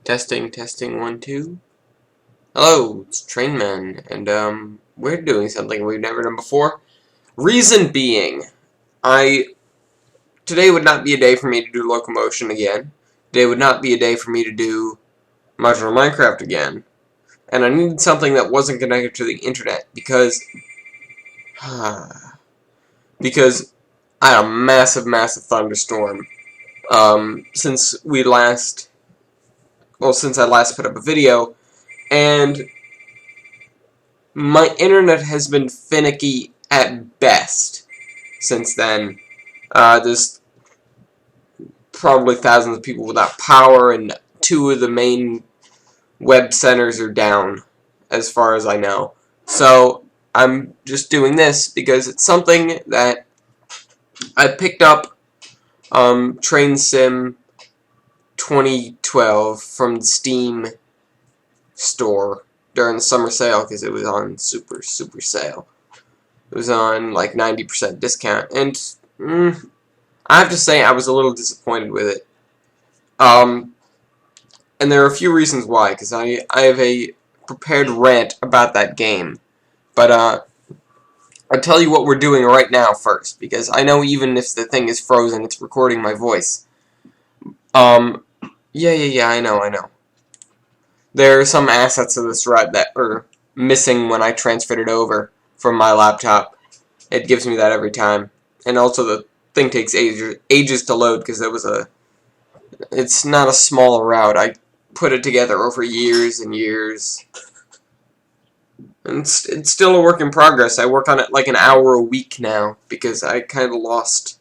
Testing, testing, 1, 2. Hello, it's Trainman, and we're doing something we've never done before. Reason being, today would not be a day for me to do locomotion again. Today would not be a day for me to do modular Minecraft again. And I needed something that wasn't connected to the internet because because I had a massive thunderstorm since I last put up a video, and my internet has been finicky at best since then. There's probably thousands of people without power, and 2 of the main web centers are down, as far as I know. So I'm just doing this because it's something that I picked up Trainz 2012 from the Steam store during the summer sale because it was on super sale. It was on like 90% discount, and I have to say I was a little disappointed with it. And there are a few reasons why, because I have a prepared rant about that game. But I'll tell you what we're doing right now first, because I know even if the thing is frozen, it's recording my voice. Yeah, I know. There are some assets of this ride that are missing when I transferred it over from my laptop. It gives me that every time. And also the thing takes ages to load because it's not a small route. I put it together over years and years. And it's still a work in progress. I work on it like an hour a week now because I kind of lost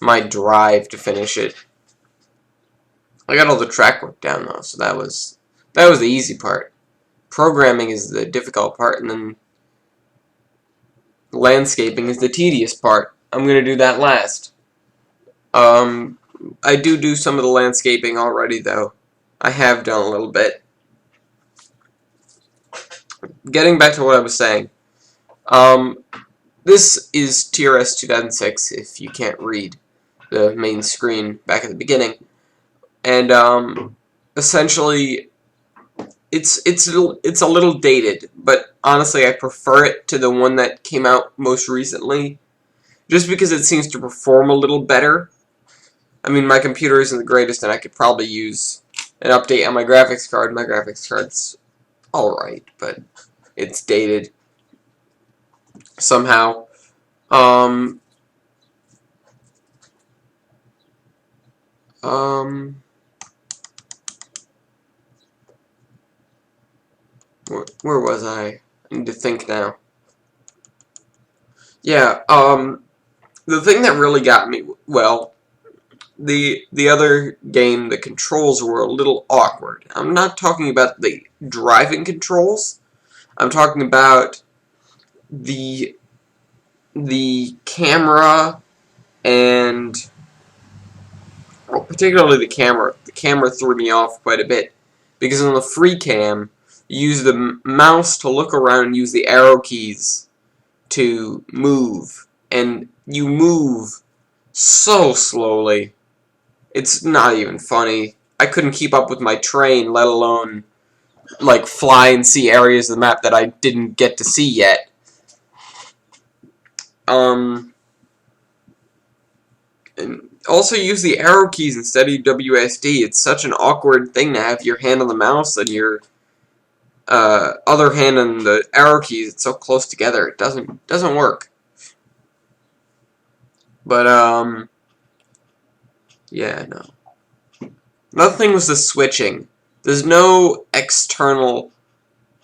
my drive to finish it. I got all the track work down though, so that was the easy part. Programming is the difficult part, and then landscaping is the tedious part. I'm gonna do that last. I do some of the landscaping already though. I have done a little bit. Getting back to what I was saying. This is TS2012 if you can't read the main screen back at the beginning. And essentially it's a little dated, but honestly I prefer it to the one that came out most recently just because it seems to perform a little better. I mean, my computer isn't the greatest and I could probably use an update on my graphics card. My graphics card's alright, but it's dated somehow. Where was I? I need to think now. Yeah, the thing that really got me, well, the other game, the controls were a little awkward. I'm not talking about the driving controls. I'm talking about the camera and, well, particularly the camera. The camera threw me off quite a bit because on the free cam, you use the mouse to look around and use the arrow keys to move, and you move so slowly. It's not even funny. I couldn't keep up with my train, let alone like fly and see areas of the map that I didn't get to see yet. And also use the arrow keys instead of WSD. It's such an awkward thing to have your hand on the mouse and your other hand on the arrow keys. It's so close together. It doesn't work. But yeah, no. Another thing was the switching. There's no external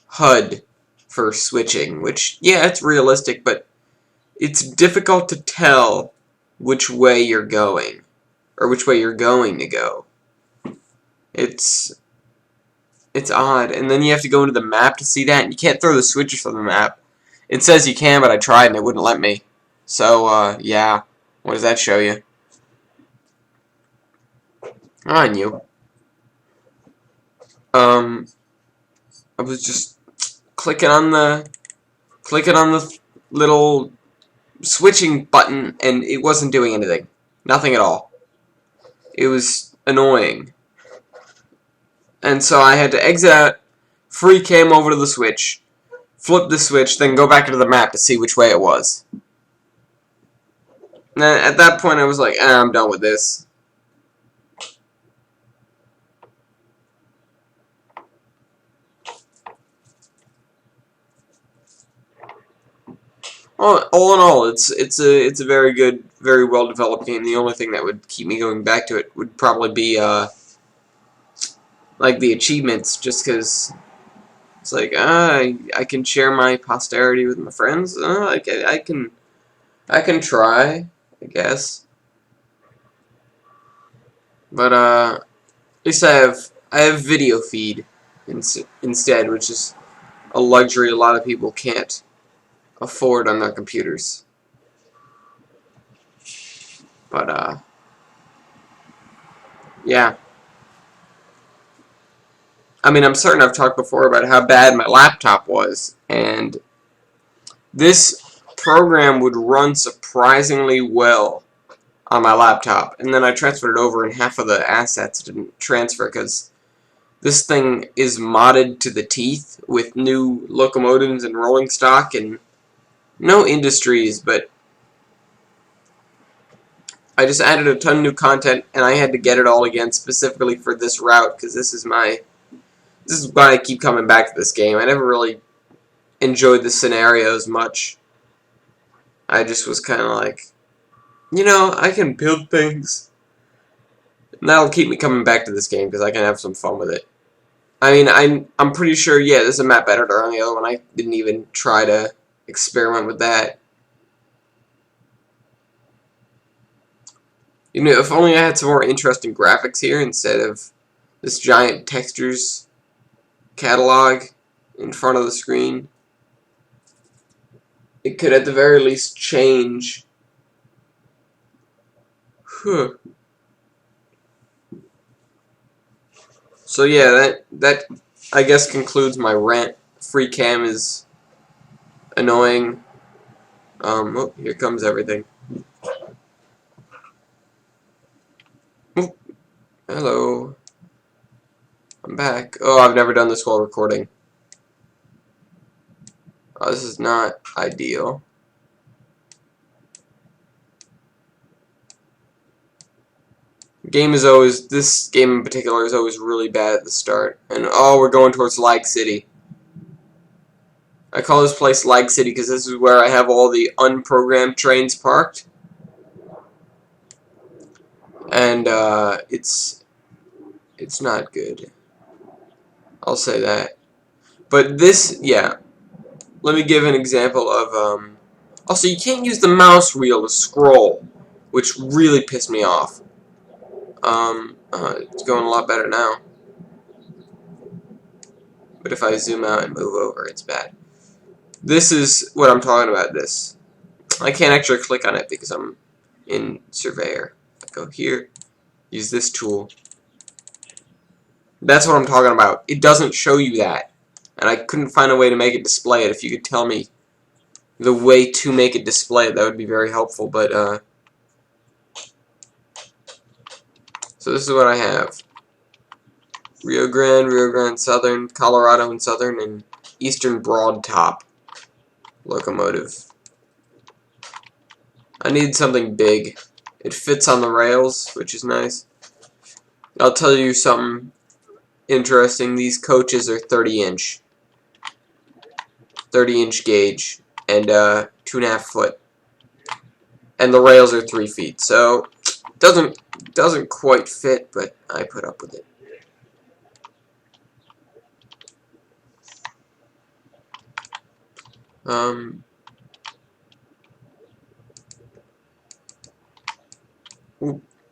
HUD for switching, which, yeah, it's realistic, but it's difficult to tell which way you're going, or which way you're going to go. It's odd, and then you have to go into the map to see that, and you can't throw the switches from the map. It says you can, but I tried and it wouldn't let me. So, yeah. What does that show you? On you. I was just clicking on the little switching button, and it wasn't doing anything. Nothing at all. It was annoying. And so I had to exit out, free cam over to the switch, flip the switch, then go back into the map to see which way it was. And at that point I was like, I'm done with this. All in all, it's a very good, very well developed game. The only thing that would keep me going back to it would probably be like the achievements, just because it's like I can share my posterity with my friends. I can try, I guess. But at least I have video feed instead, which is a luxury a lot of people can't afford on their computers. But yeah. I mean, I'm certain I've talked before about how bad my laptop was, and this program would run surprisingly well on my laptop. And then I transferred it over, and half of the assets didn't transfer because this thing is modded to the teeth with new locomotives and rolling stock and no industries, but I just added a ton of new content, and I had to get it all again specifically for this route because this is why I keep coming back to this game. I never really enjoyed the scenarios much. I just was kind of like, you know, I can build things. And that'll keep me coming back to this game because I can have some fun with it. I mean, I'm pretty sure, yeah, there's a map editor on the other one. I didn't even try to experiment with that. You know, if only I had some more interesting graphics here instead of this giant textures catalog in front of the screen. It could at the very least change. So yeah, that I guess concludes my rant. Free cam is annoying. Oh, here comes everything. Oh, hello. I'm back. Oh, I've never done this while recording. Oh, this is not ideal. This game in particular is always really bad at the start. And oh, we're going towards Lag City. I call this place Lag City because this is where I have all the unprogrammed trains parked. And it's not good. I'll say that. But this, yeah. Let me give an example of also, you can't use the mouse wheel to scroll, which really pissed me off. It's going a lot better now. But if I zoom out and move over, it's bad. This is what I'm talking about, this. I can't actually click on it because I'm in Surveyor. I go here, use this tool. That's what I'm talking about. It doesn't show you that. And I couldn't find a way to make it display it. If you could tell me the way to make it display it, that would be very helpful. But, so this is what I have. Rio Grande Southern, Colorado and Southern, and Eastern Broad Top locomotive. I need something big. It fits on the rails, which is nice. I'll tell you something interesting. These coaches are 30-inch. 30-inch gauge and 2.5 foot. And the rails are 3 feet. So doesn't quite fit, but I put up with it.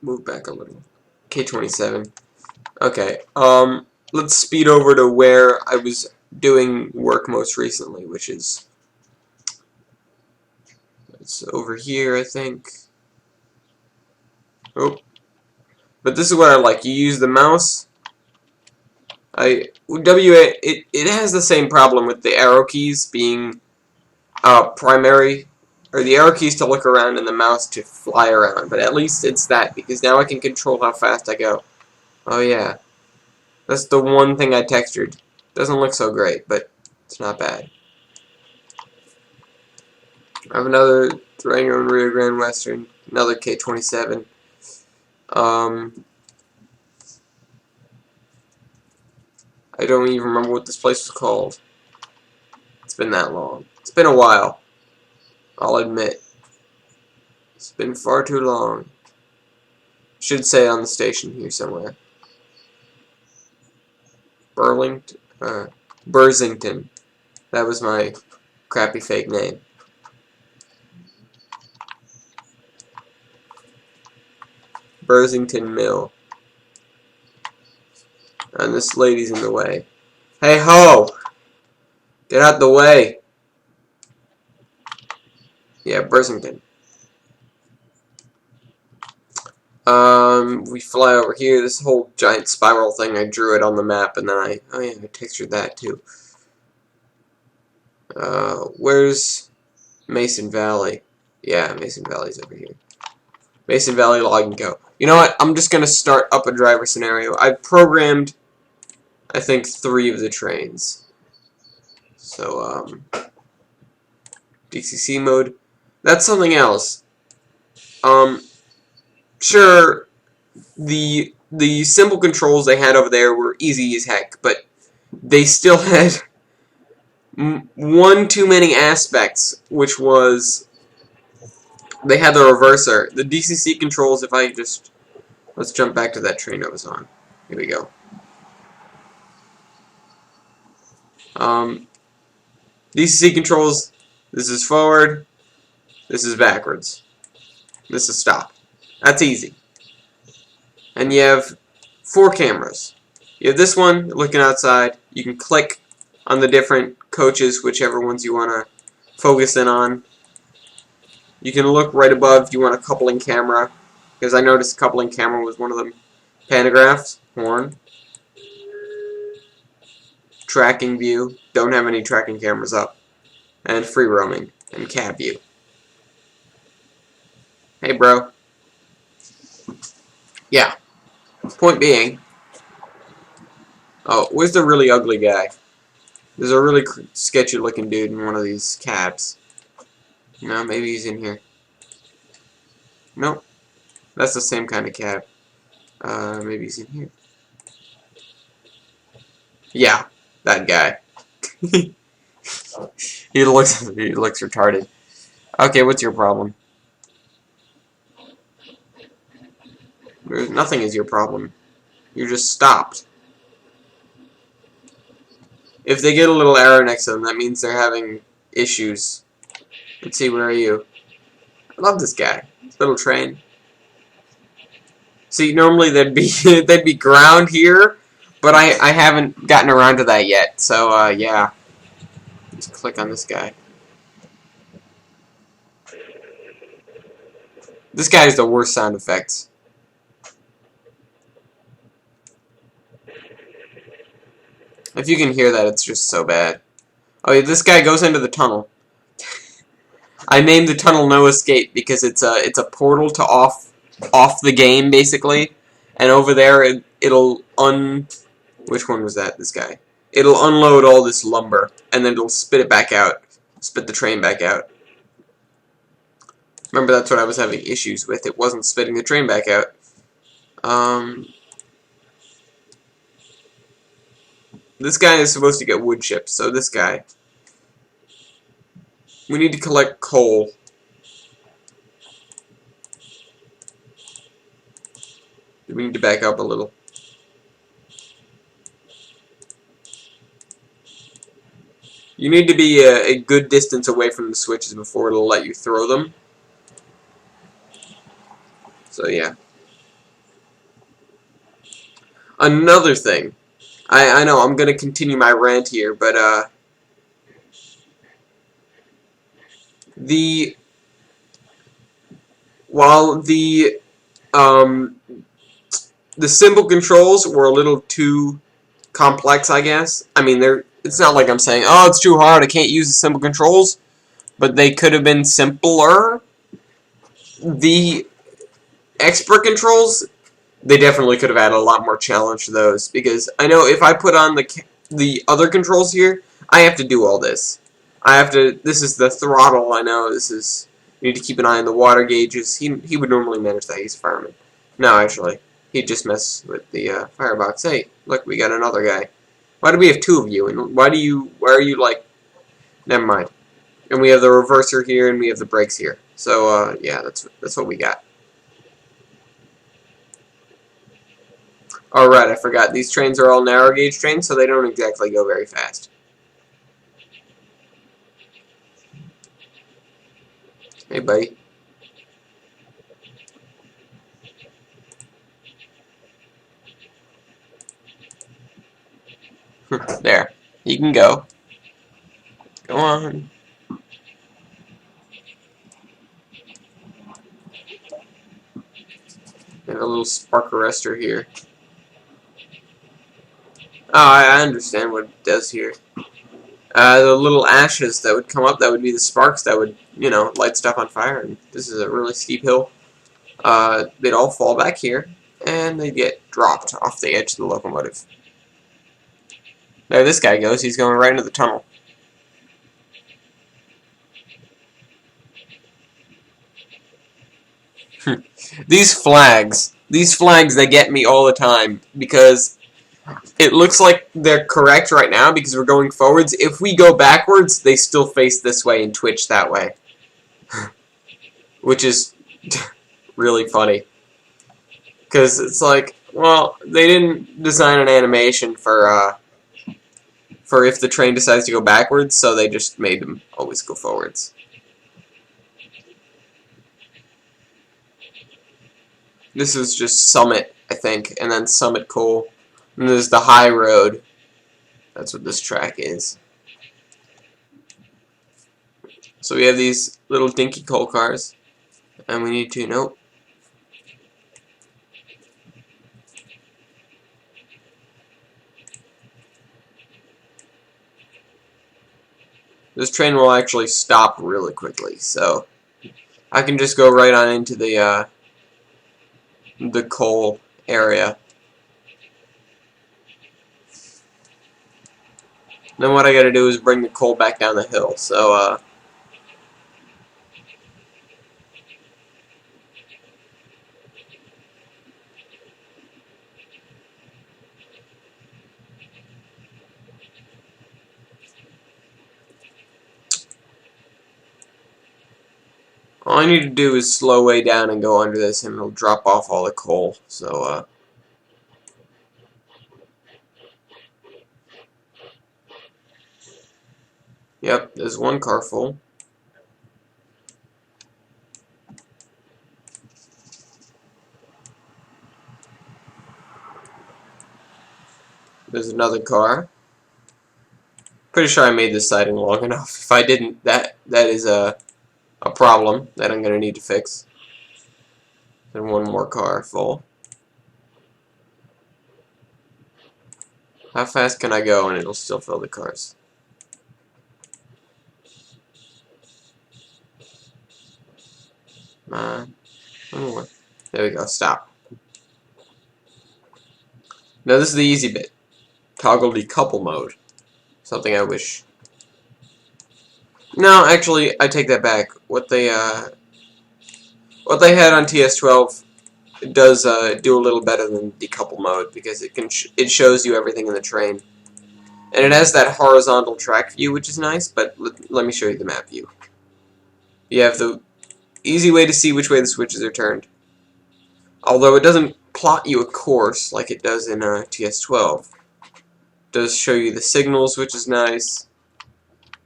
Move back a little. K27. Okay. Let's speed over to where I was doing work most recently, which is it's over here, I think. Oh. But this is what I like. You use the mouse. It has the same problem with the arrow keys being primary, or the arrow keys to look around and the mouse to fly around, but at least it's that, because now I can control how fast I go. Oh yeah. That's the one thing I textured. Doesn't look so great, but it's not bad. I have another Durango and Rio Grande Western, another K27. I don't even remember what this place was called. It's been that long. It's been a while. I'll admit. It's been far too long. Should say on the station here somewhere. Bursington. That was my crappy fake name. Bursington Mill. And this lady's in the way. Hey ho! Get out the way! Yeah, Bursington. We fly over here. This whole giant spiral thing, I drew it on the map, and then I textured that too. Where's Mason Valley? Yeah, Mason Valley's over here. Mason Valley Log and Go. You know what? I'm just gonna start up a driver scenario. I've programmed, I think, 3 of the trains. So, DCC mode. That's something else. Sure, the simple controls they had over there were easy as heck, but they still had one too many aspects, which was they had the reverser. The DCC controls, if I just... Let's jump back to that train I was on. Here we go. DCC controls, this is forward, this is backwards, this is stop. That's easy. And you have 4 cameras. You have this one looking outside. You can click on the different coaches, whichever ones you want to focus in on. You can look right above if you want a coupling camera, because I noticed coupling camera was one of them. Pantographs, horn, tracking view, don't have any tracking cameras up, and free roaming, and cab view. Hey bro. Yeah. Point being, oh, where's the really ugly guy? There's a really sketchy looking dude in one of these cabs. No, maybe he's in here. Nope. That's the same kind of cab. Maybe he's in here. Yeah, that guy. he looks retarded. Okay, what's your problem? Nothing is your problem. You're just stopped. If they get a little arrow next to them, that means they're having issues. Let's see, where are you? I love this guy. Little train. See, normally there'd be ground here, but I haven't gotten around to that yet. So yeah. Let's click on this guy. This guy has the worst sound effects. If you can hear that, it's just so bad. Oh, yeah, this guy goes into the tunnel. I named the tunnel No Escape because it's a portal to off the game basically, and over there it'll which one was that? This guy. It'll unload all this lumber and then it'll spit it back out, spit the train back out. Remember, that's what I was having issues with. It wasn't spitting the train back out. This guy is supposed to get wood chips, so this guy. We need to collect coal. We need to back up a little. You need to be a good distance away from the switches before it'll let you throw them. So yeah. Another thing. I know I'm gonna continue my rant here, but while the simple controls were a little too complex, I guess. I mean, it's not like I'm saying, oh, it's too hard, I can't use the simple controls, but they could have been simpler. The expert controls, They definitely could have added a lot more challenge to those, because I know if I put on the other controls here, I have to do all this. I have to. This is the throttle. I know this is. You need to keep an eye on the water gauges. He would normally manage that. He's a fireman. No, actually, he'd just mess with the firebox. Hey, look, we got another guy. Why do we have two of you? And why are you like? Never mind. And we have the reverser here, and we have the brakes here. So yeah, that's what we got. Alright, I forgot. These trains are all narrow gauge trains, so they don't exactly go very fast. Hey, buddy. There. You can go. Go on. We have a little spark arrestor here. Oh, I understand what it does here. The little ashes that would come up, that would be the sparks that would, you know, light stuff on fire. And this is a really steep hill. They'd all fall back here, and they'd get dropped off the edge of the locomotive. There this guy goes. He's going right into the tunnel. These flags, they get me all the time, because it looks like they're correct right now because we're going forwards. If we go backwards, they still face this way and twitch that way. Which is really funny. Because it's like, well, they didn't design an animation for if the train decides to go backwards, so they just made them always go forwards. This is just Summit, I think, and then Summit Coal. And there's the High Road. That's what this track is. So we have these little dinky coal cars, and we need to, nope. This train will actually stop really quickly, so I can just go right on into the coal area. Then what I gotta do is bring the coal back down the hill, so all I need to do is slow way down and go under this, and it'll drop off all the coal. So, yep, there's one car full. There's another car. Pretty sure I made this siding long enough. If I didn't, that is a problem that I'm gonna need to fix. And one more car full. How fast can I go and it'll still fill the cars? One more. There we go. Stop. Now this is the easy bit. Toggle decouple mode. Something I wish. No, actually, I take that back. What they had on TS12 does do a little better than decouple mode, because it shows you everything in the train, and it has that horizontal track view, which is nice. But let me show you the map view. You have the easy way to see which way the switches are turned. Although it doesn't plot you a course like it does in TS12. It does show you the signals, which is nice,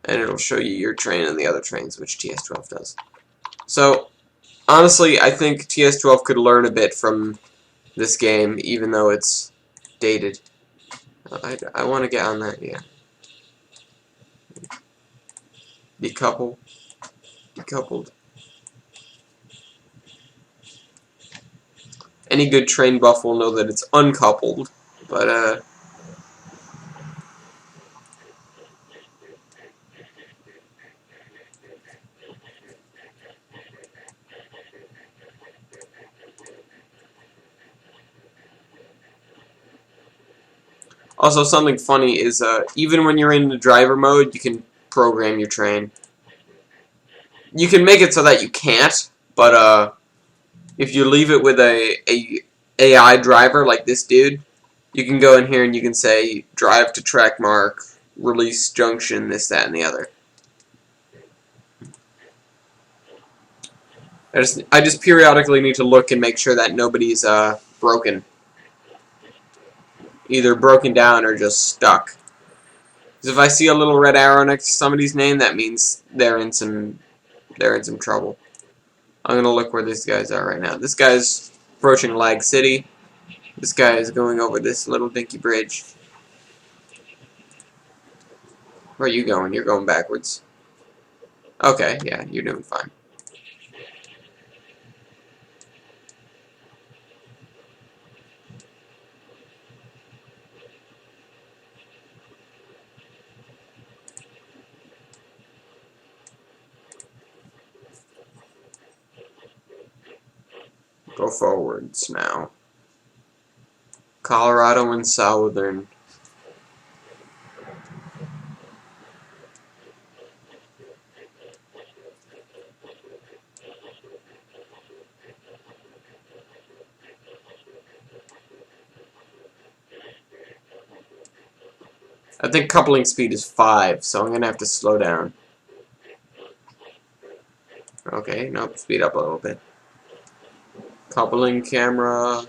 and it'll show you your train and the other trains, which TS12 does. So, honestly, I think TS12 could learn a bit from this game, even though it's dated. I want to get on that, yeah. Decouple. Decoupled. Any good train buff will know that it's uncoupled, but Also, something funny is even when you're in the driver mode, you can program your train. You can make it so that you can't, but if you leave it with a AI driver like this dude, you can go in here and you can say drive to track mark, release junction, this, that, and the other. I just periodically need to look and make sure that nobody's broken. Either broken down or just stuck. Because if I see a little red arrow next to somebody's name, that means they're in some trouble. I'm gonna look where these guys are right now. This guy's approaching Lag City. This guy is going over this little dinky bridge. Where are you going? You're going backwards. Okay, yeah, you're doing fine. Go forwards now. Colorado and Southern. I think coupling speed is 5, so I'm going to have to slow down. Okay, nope, speed up a little bit. Coupling camera.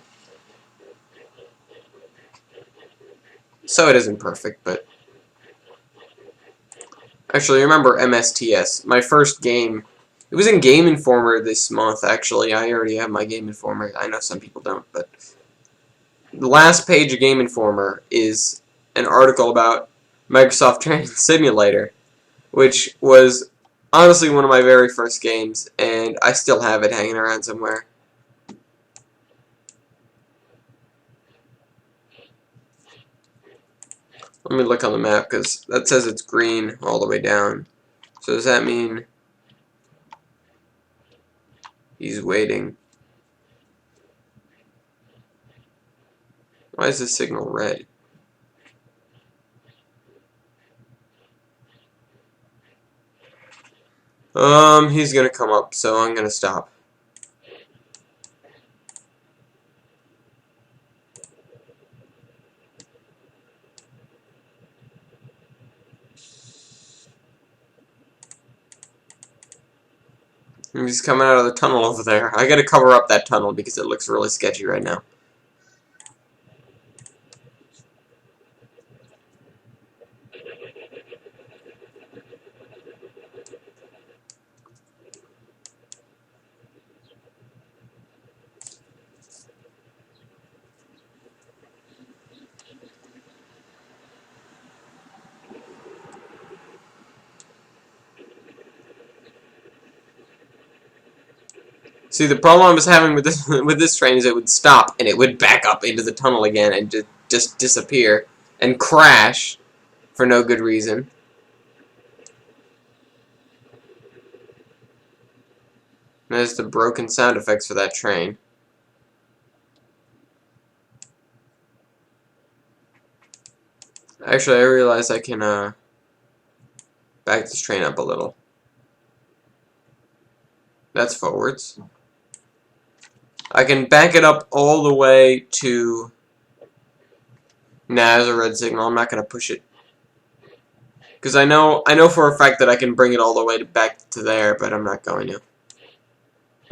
So it isn't perfect, but... Actually, remember MSTS. My first game... It was in Game Informer this month, actually. I already have my Game Informer. I know some people don't, but... The last page of Game Informer is an article about Microsoft Train Simulator, which was honestly one of my very first games, and I still have it hanging around somewhere. Let me look on the map, because that says it's green all the way down. So does that mean he's waiting? Why is the signal red? He's gonna come up, so I'm gonna stop. He's coming out of the tunnel over there. I gotta cover up that tunnel because it looks really sketchy right now. See, the problem I was having with this train is it would stop and it would back up into the tunnel again and just disappear and crash for no good reason. There's the broken sound effects for that train. Actually, I realize I can back this train up a little. That's forwards. I can back it up all the way to... Nah, there's a red signal. I'm not going to push it. Because I know for a fact that I can bring it all the way back to there, but I'm not going to.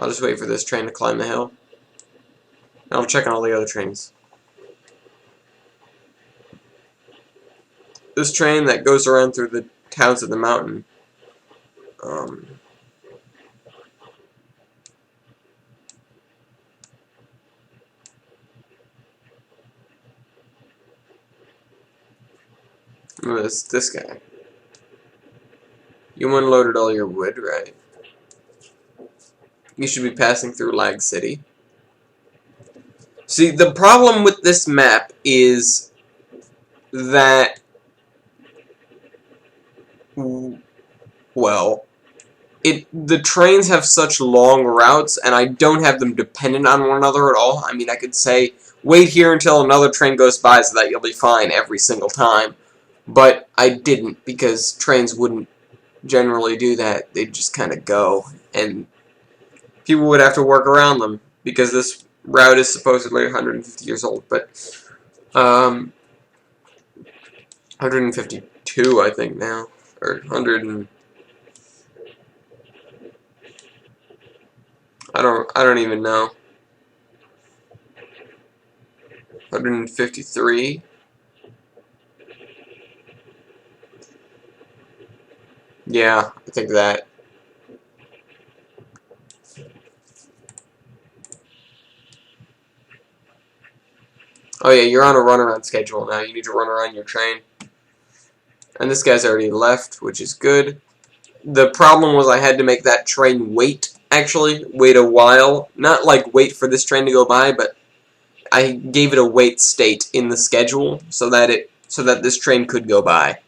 I'll just wait for this train to climb the hill. And I'll check on all the other trains. This train that goes around through the towns of the mountain. This guy. You unloaded all your wood, right? You should be passing through Lag City. See, the problem with this map is that, well, the trains have such long routes, and I don't have them dependent on one another at all. I mean, I could say, wait here until another train goes by so that you'll be fine every single time. But I didn't, because trains wouldn't generally do that. They'd just kind of go, and people would have to work around them, because this route is supposedly 150 years old, but 152, I think, now, or 100 and I don't even know. 153. Yeah, I think that. Oh yeah, you're on a runaround schedule now. You need to run around your train. And this guy's already left, which is good. The problem was I had to make that train wait, actually. Wait a while. Not like wait for this train to go by, but I gave it a wait state in the schedule so that this train could go by.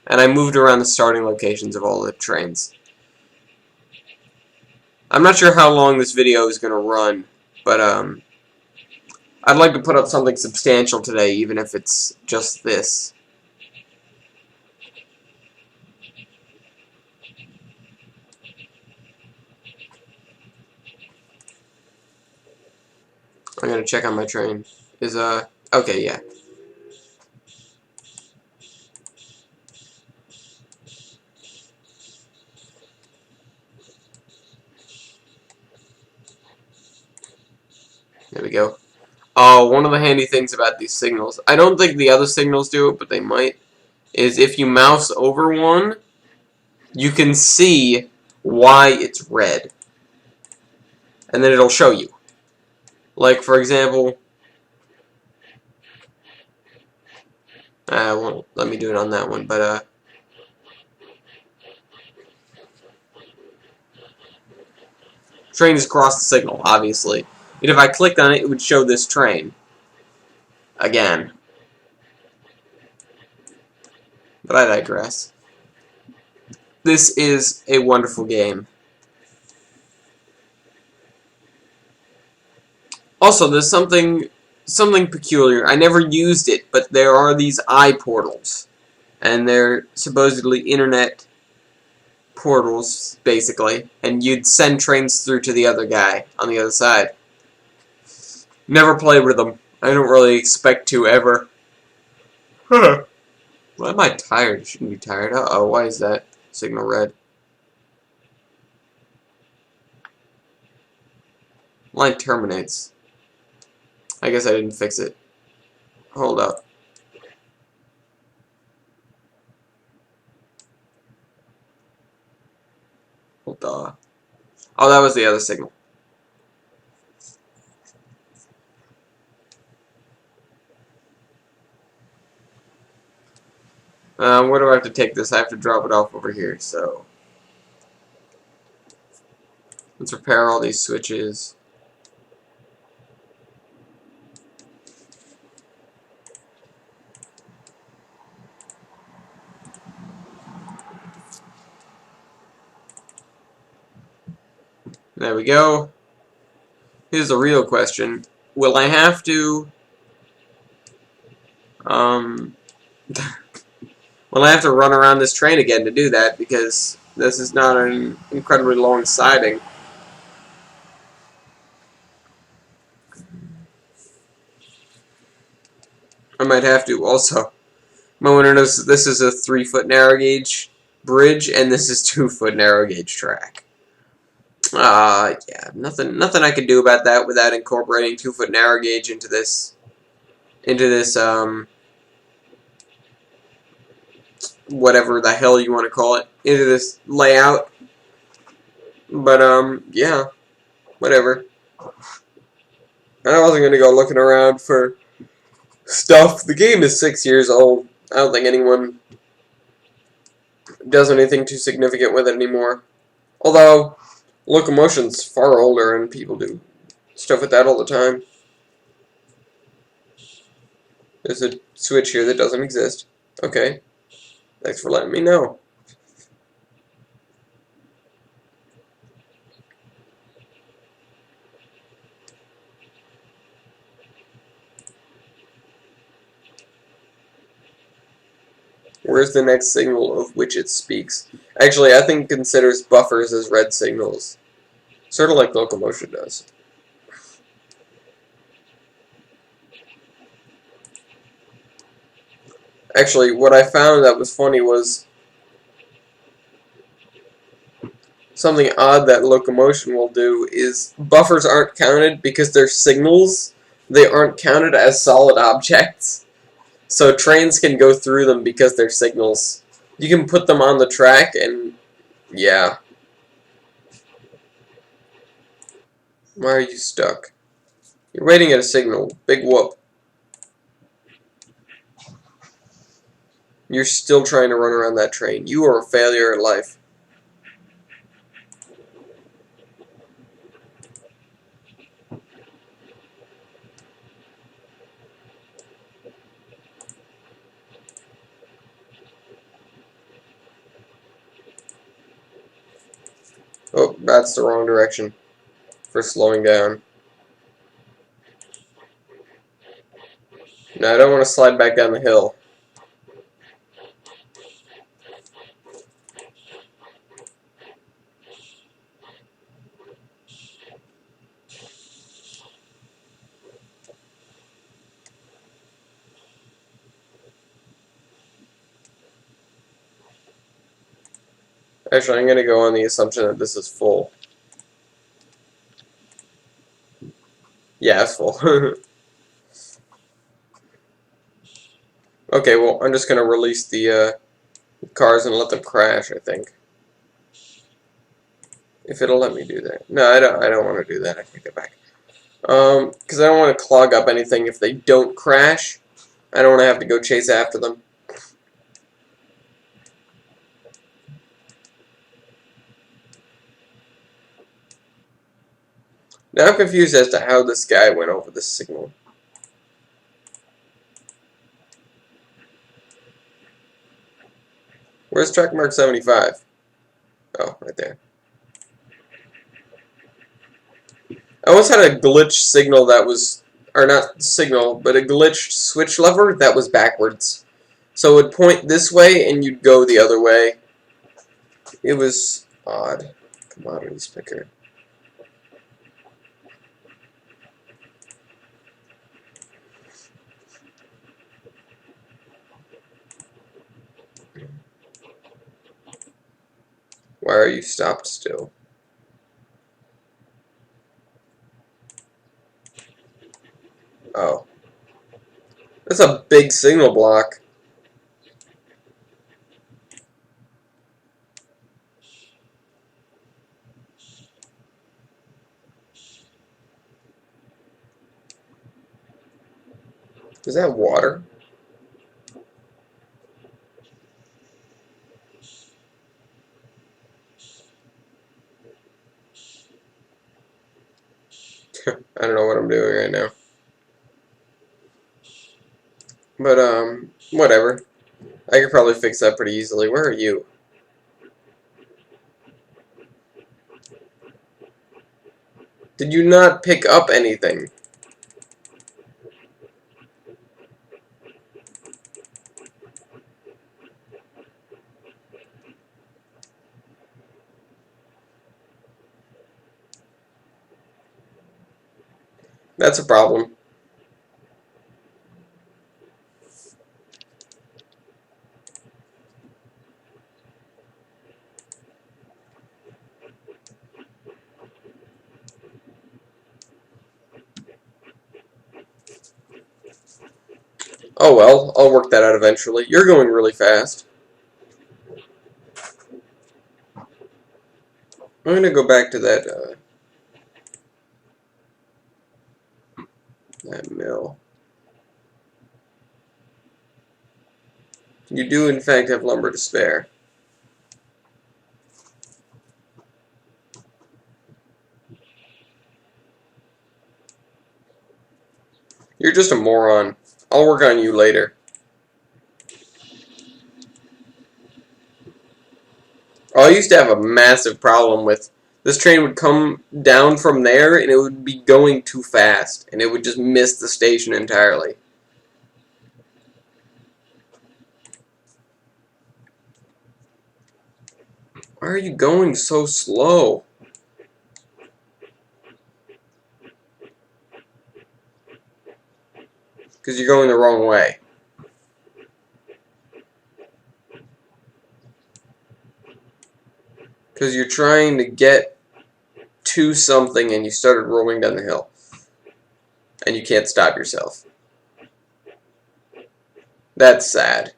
And I moved around the starting locations of all the trains. I'm not sure how long this video is going to run, but I'd like to put up something substantial today, even if it's just this. I'm going to check on my train. Okay, yeah. There we go. Oh, one of the handy things about these signals, I don't think the other signals do it, but they might, is if you mouse over one, you can see why it's red. And then it'll show you. Like, for example, well, let me do it on that one, but, train has crossed the signal, obviously. And if I clicked on it, it would show this train. Again. But I digress. This is a wonderful game. Also, there's something peculiar. I never used it, but there are these eye portals. And they're supposedly internet portals, basically. And you'd send trains through to the other guy on the other side. Never played with them. I don't really expect to ever. Huh. Why am I tired? Shouldn't be tired. Uh-oh, why is that signal red? Line terminates. I guess I didn't fix it. Hold up. Hold on. Oh, that was the other signal. Where do I have to take this? I have to drop it off over here, so let's repair all these switches. There we go. Here's the real question. Will I have to will I have to run around this train again to do that, because this is not an incredibly long siding. I might have to also. My winner knows this is a 3-foot narrow gauge bridge, and this is 2-foot narrow gauge track. Yeah, nothing I could do about that without incorporating 2-foot narrow gauge into this whatever the hell you want to call it, into this layout. But yeah, whatever. I wasn't gonna go looking around for stuff. The game is 6 years old. I don't think anyone does anything too significant with it anymore. Although Locomotion's far older and people do stuff with that all the time. There's a switch here that doesn't exist. Okay. Thanks for letting me know. Where's the next signal of which it speaks? Actually, I think it considers buffers as red signals. Sort of like locomotion does. Actually, what I found that was funny was something odd that locomotion will do is buffers aren't counted because they're signals. They aren't counted as solid objects. So trains can go through them because they're signals. You can put them on the track and yeah. Why are you stuck? You're waiting at a signal. Big whoop. You're still trying to run around that train. You are a failure at life. Oh, that's the wrong direction for slowing down. No, I don't want to slide back down the hill. Actually, I'm going to go on the assumption that this is full. Yeah, it's full. Okay, well, I'm just going to release the cars and let them crash, I think. If it'll let me do that. No, I don't want to do that. I take it back. Because I don't want to clog up anything if they don't crash. I don't want to have to go chase after them. Now I'm confused as to how this guy went over this signal. Where's track mark 75? Oh, right there. I once had a glitched signal that was, or not signal, but a glitched switch lever that was backwards. So it would point this way and you'd go the other way. It was odd. Commodities picker. Why are you stopped still? Oh. That's a big signal block. Is that water? I don't know what I'm doing right now. But, whatever. I could probably fix that pretty easily. Where are you? Did you not pick up anything? That's a problem. Oh well, I'll work that out eventually. You're going really fast. I'm gonna go back to that mill. You do in fact have lumber to spare. You're just a moron. I'll work on you later. Oh, I used to have a massive problem with this train would come down from there and it would be going too fast and it would just miss the station entirely. Why are you going so slow? Because you're going the wrong way. Because you're trying to get to something and you started rolling down the hill. And you can't stop yourself. That's sad.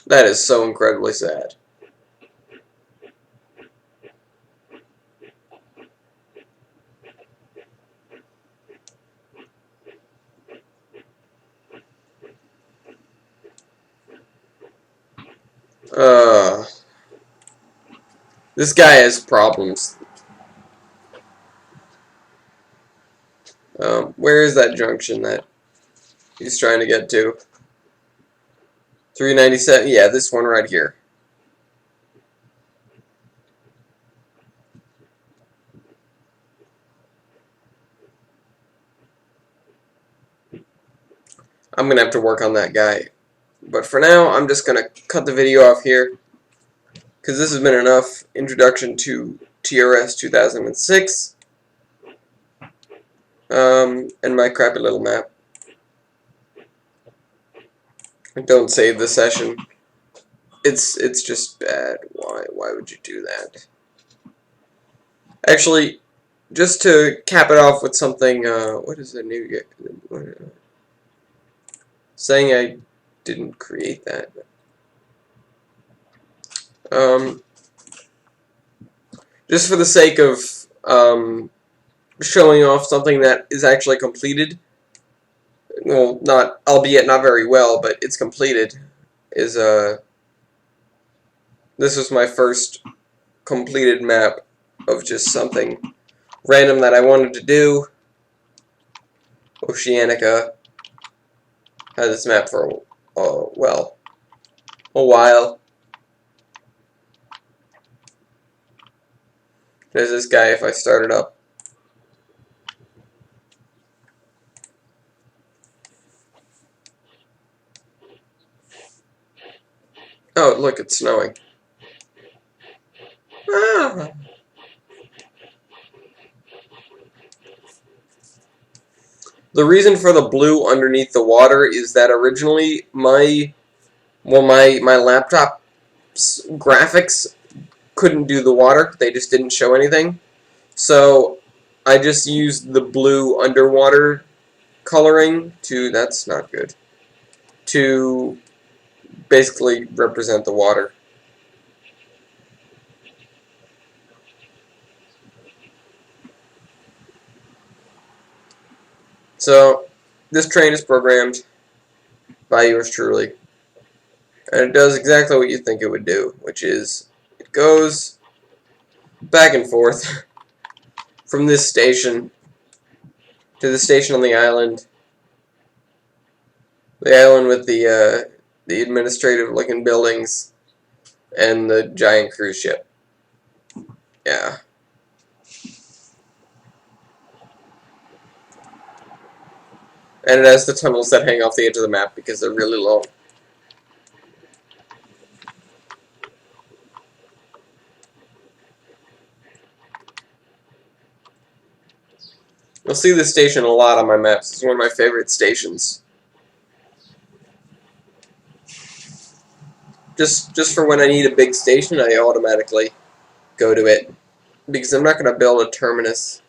That is so incredibly sad. This guy has problems. Where is that junction that he's trying to get to? 397? Yeah, this one right here. I'm going to have to work on that guy. But for now, I'm just going to cut the video off here. Because this has been enough introduction to TRS 2006. And my crappy little map. Don't save the session. It's just bad. Why would you do that? Actually, just to cap it off with something, what is the new... saying I didn't create that. Just for the sake of showing off something that is actually completed, well, albeit not very well, but it's completed, is this was my first completed map of just something random that I wanted to do. Oceanica. Had this map for well, a while. There's this guy if I start it up. Oh, look, it's snowing. Ah. The reason for the blue underneath the water is that originally my laptop's graphics couldn't do the water. They just didn't show anything. So I just used the blue underwater coloring to, that's not good, to basically represent the water. So this train is programmed by yours truly. And it does exactly what you think it would do, which is it goes back and forth from this station to the station on the island with the administrative-looking buildings and the giant cruise ship. Yeah. And it has the tunnels that hang off the edge of the map because they're really long. You'll see this station a lot on my maps. It's one of my favorite stations. Just for when I need a big station, I automatically go to it. Because I'm not going to build a terminus.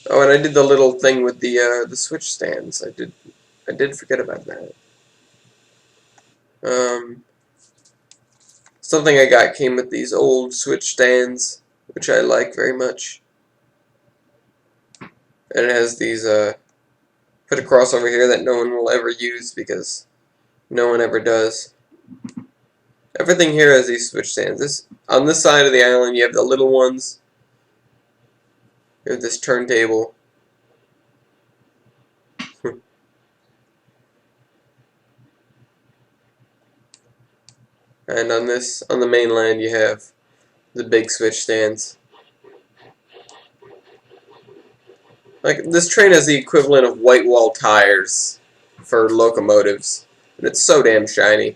Oh, and I did the little thing with the switch stands. I did forget about that. Something I got came with these old switch stands, which I like very much. And it has these put across over here that no one will ever use because no one ever does. Everything here has these switch stands. On this side of the island, you have the little ones. You have this turntable. And on the mainland, you have the big switch stands. Like, this train has the equivalent of white wall tires for locomotives, and it's so damn shiny.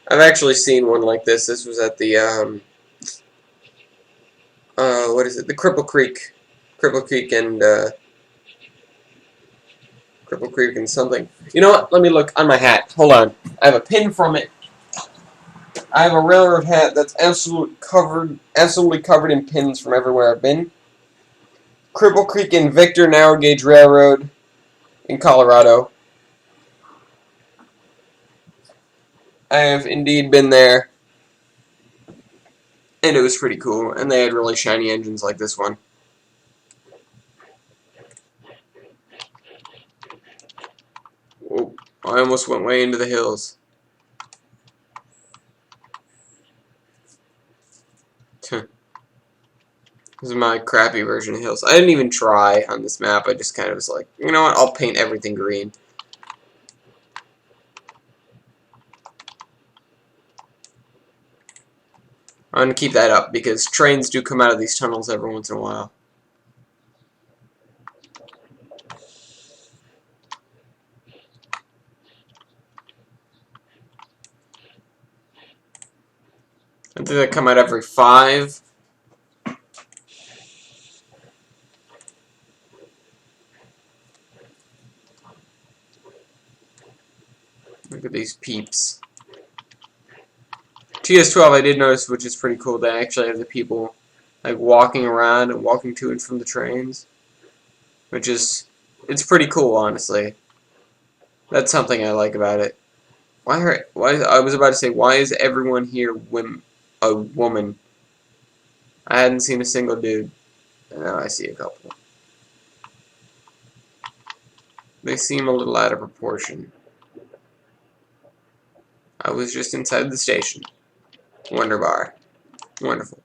I've actually seen one like this. This was at the, what is it? The Cripple Creek and something. You know what? Let me look on my hat. Hold on. I have a pin from it. I have a railroad hat that's absolutely covered in pins from everywhere I've been. Cripple Creek and Victor Narrow Gauge Railroad in Colorado. I have indeed been there, and it was pretty cool, and they had really shiny engines like this one. Whoa, I almost went way into the hills. This is my crappy version of hills. I didn't even try on this map. I just kind of was like, you know what, I'll paint everything green. I'm going to keep that up because trains do come out of these tunnels every once in a while. I think they come out every 5. Look at these peeps. TS12 I did notice, which is pretty cool. They actually have the people like walking around and walking to and from the trains, which is it's pretty cool, honestly. That's something I like about it. Why I was about to say, why is everyone here a woman? I hadn't seen a single dude. And now I see a couple. They seem a little out of proportion. I was just inside the station. Wonder Bar. Wonderful.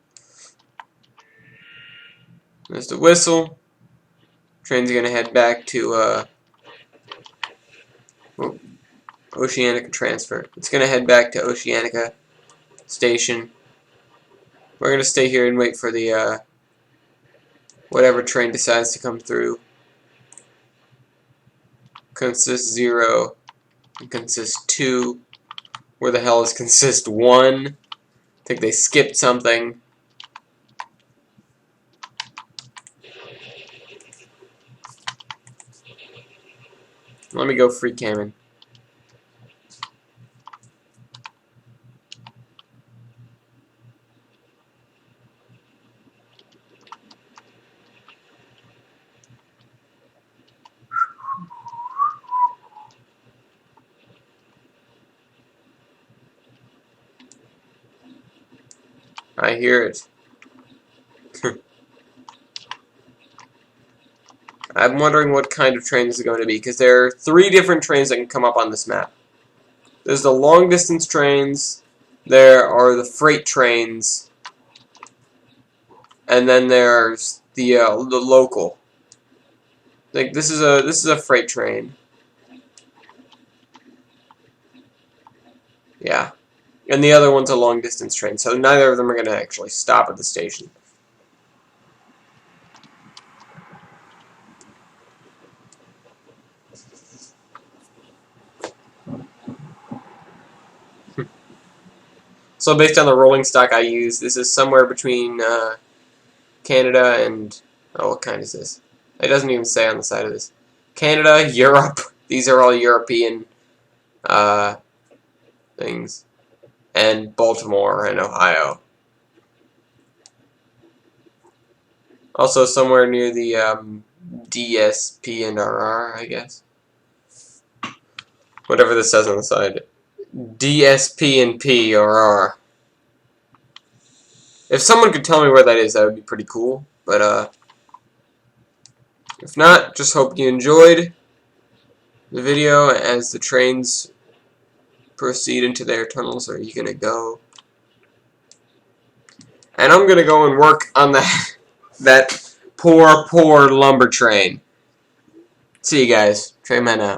There's the whistle. Train's gonna head back to Oceanica transfer. It's gonna head back to Oceanica station. We're gonna stay here and wait for the whatever train decides to come through. Consist 0. Consist 2. Where the hell is consist 1? I think they skipped something. Let me go free camming. I hear it. I'm wondering what kind of train this is going to be, because there are 3 different trains that can come up on this map. There's the long distance trains, there are the freight trains, and then there's the local. Like this is a freight train. Yeah. And the other one's a long distance train, so neither of them are going to actually stop at the station. So based on the rolling stock I use, this is somewhere between Canada and... oh, what kind is this? It doesn't even say on the side of this. Canada, Europe. These are all European things. And Baltimore and Ohio. Also somewhere near the DSP and RR, I guess. Whatever this says on the side. DSP and P or R. If someone could tell me where that is, that would be pretty cool. But if not, just hope you enjoyed the video as the trains proceed into their tunnels. Are you gonna go? And I'm gonna go and work on that poor lumber train. See you guys. Trainman out.